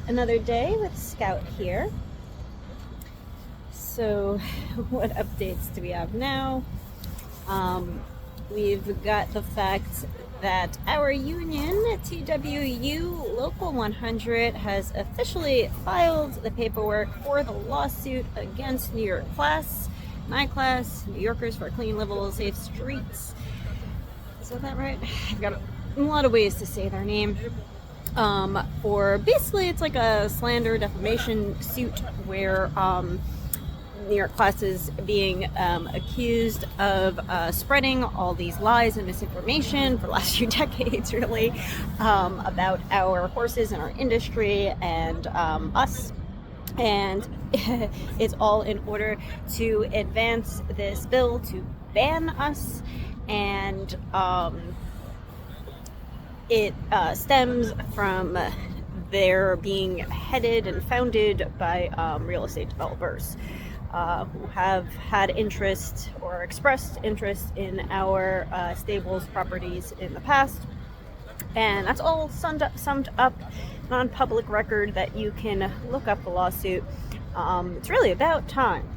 Another day with Scout here. So, what updates do we have now? We've got the fact that our union, TWU Local 100, has officially filed the paperwork for the lawsuit against New York Class, NYCLASS, New Yorkers for Clean, Livable, Safe Streets. Is that right? I've got a lot of ways to say their name. For basically, it's like a slander defamation suit where New York Class is being accused of spreading all these lies and misinformation for the last few decades, really, about our horses and our industry and us. And it's all in order to advance this bill to ban us. And it stems from their being headed and founded by real estate developers who have had interest or expressed interest in our stables properties in the past. And that's all summed up non-public record that you can look up the lawsuit. It's really about time.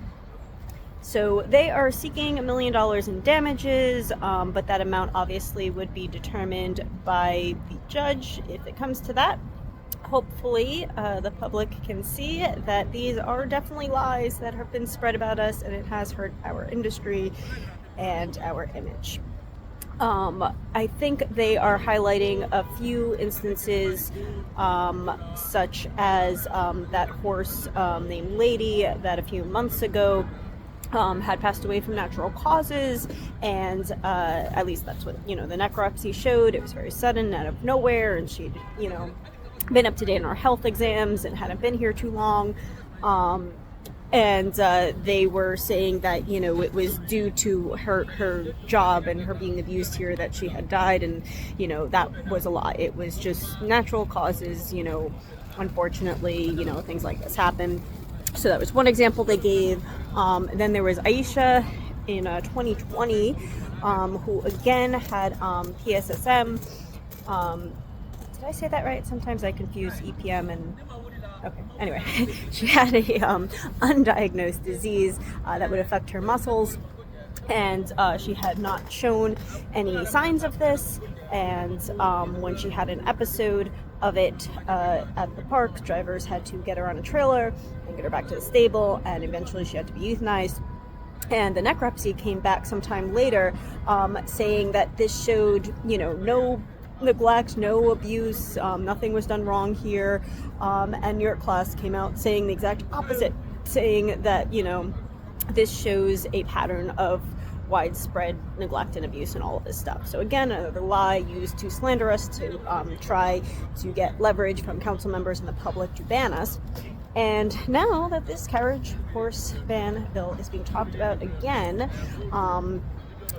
So they are seeking $1 million in damages, but that amount obviously would be determined by the judge if it comes to that. Hopefully, the public can see that these are definitely lies that have been spread about us, and it has hurt our industry and our image. I think they are highlighting a few instances, such as that horse named Lady that a few months ago had passed away from natural causes, and at least that's what the necropsy showed. It was very sudden, out of nowhere, and she'd been up to date on her health exams and hadn't been here too long. And they were saying that it was due to her job and her being abused here that she had died, and that was a lie. It was just natural causes. Unfortunately, things like this happen. So that was one example they gave. Then there was Aisha in 2020, who again had PSSM. Did I say that right? Sometimes I confuse EPM and... Okay, anyway, she had a undiagnosed disease that would affect her muscles, and she had not shown any signs of this. And when she had an episode of it at the park, drivers had to get her on a trailer and get her back to the stable, and eventually she had to be euthanized. And the necropsy came back sometime later, saying that this showed, no neglect, no abuse, nothing was done wrong here. And New York Class came out saying the exact opposite, saying that, this shows a pattern of widespread neglect and abuse and all of this stuff. So again, another lie used to slander us, to try to get leverage from council members and the public to ban us. And now that this carriage horse ban bill is being talked about again,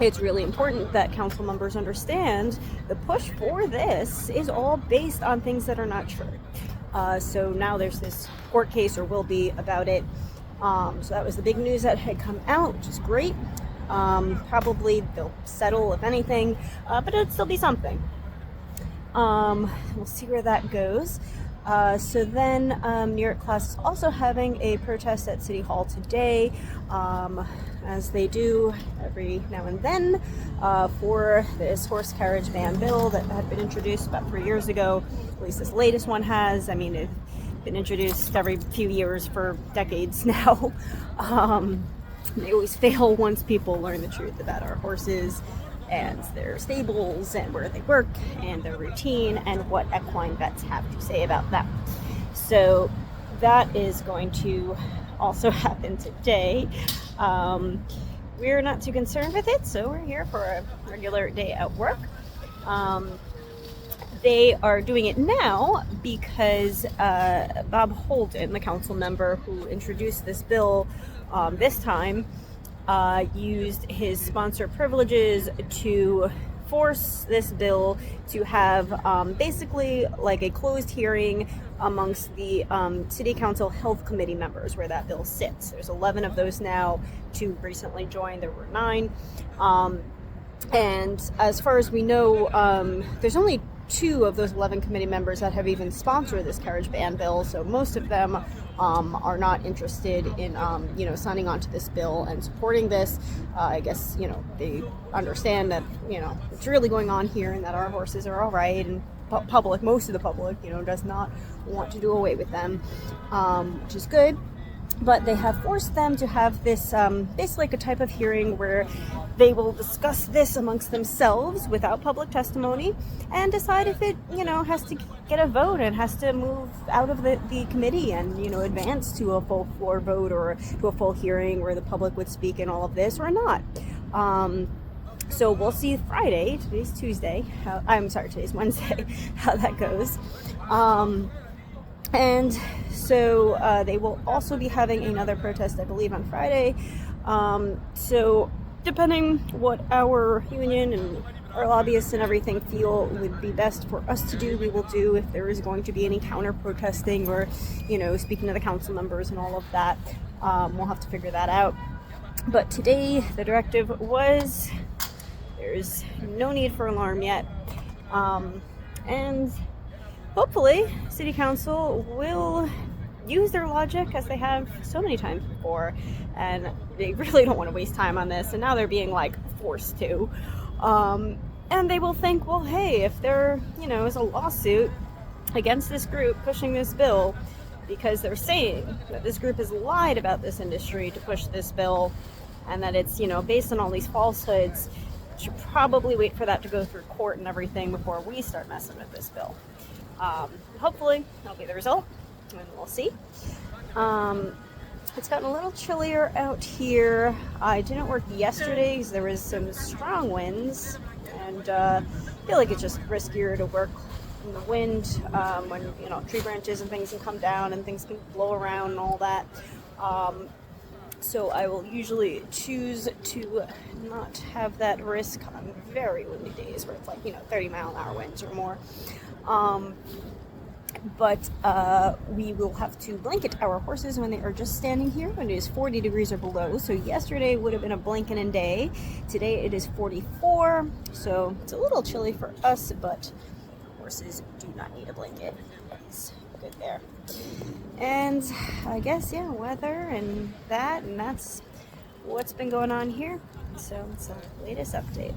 it's really important that council members understand the push for this is all based on things that are not true. So now there's this court case, or will be, about it. So that was the big news that had come out, which is great. Probably they'll settle, if anything, but it'll still be something. We'll see where that goes. So then New York Class is also having a protest at City Hall today, as they do every now and then, for this horse carriage ban bill that had been introduced about 3 years ago. At least this latest one has. I mean, it's been introduced every few years for decades now. They always fail once people learn the truth about our horses and their stables and where they work and their routine and what equine vets have to say about them. So that is going to also happen today. We're not too concerned with it, so we're here for a regular day at work. They are doing it now because Bob Holden, the council member who introduced this bill this time, used his sponsor privileges to force this bill to have basically like a closed hearing amongst the city council health committee members where that bill sits. There's 11 of those now. 2 recently joined. There were 9. And as far as we know, there's only 2 of those 11 committee members that have even sponsored this carriage ban bill. So most of them are not interested in, signing on to this bill and supporting this. I guess, they understand that, it's really going on here and that our horses are all right, and most of the public, does not want to do away with them, which is good. But they have forced them to have this, basically like a type of hearing where they will discuss this amongst themselves without public testimony and decide if it, has to get a vote and has to move out of the committee and, advance to a full floor vote or to a full hearing where the public would speak in all of this or not. So we'll see Friday, today's Tuesday, today's Wednesday, how that goes. And so they will also be having another protest, I believe, on Friday. So depending what our union and our lobbyists and everything feel would be best for us to do, we will do. If there is going to be any counter protesting or, speaking to the council members and all of that, we'll have to figure that out. But today the directive was there's no need for alarm yet. And hopefully City Council will use their logic as they have so many times before, and they really don't want to waste time on this, and now they're being forced to. And they will think, well, hey, if there is a lawsuit against this group pushing this bill because they're saying that this group has lied about this industry to push this bill and that it's based on all these falsehoods, should probably wait for that to go through court and everything before we start messing with this bill. Hopefully that'll be the result, and we'll see. It's gotten a little chillier out here. I didn't work yesterday because there was some strong winds, and I feel like it's just riskier to work in the wind when tree branches and things can come down and things can blow around and all that. So I will usually choose to not have that risk on very windy days where it's 30-mile-an-hour winds or more. But we will have to blanket our horses when they are just standing here when it is 40 degrees or below. So yesterday would have been a blanketing day. Today it is 44, so it's a little chilly for us, but horses do not need a blanket. It's good there. And I guess, weather and that's what's been going on here. So it's the latest update.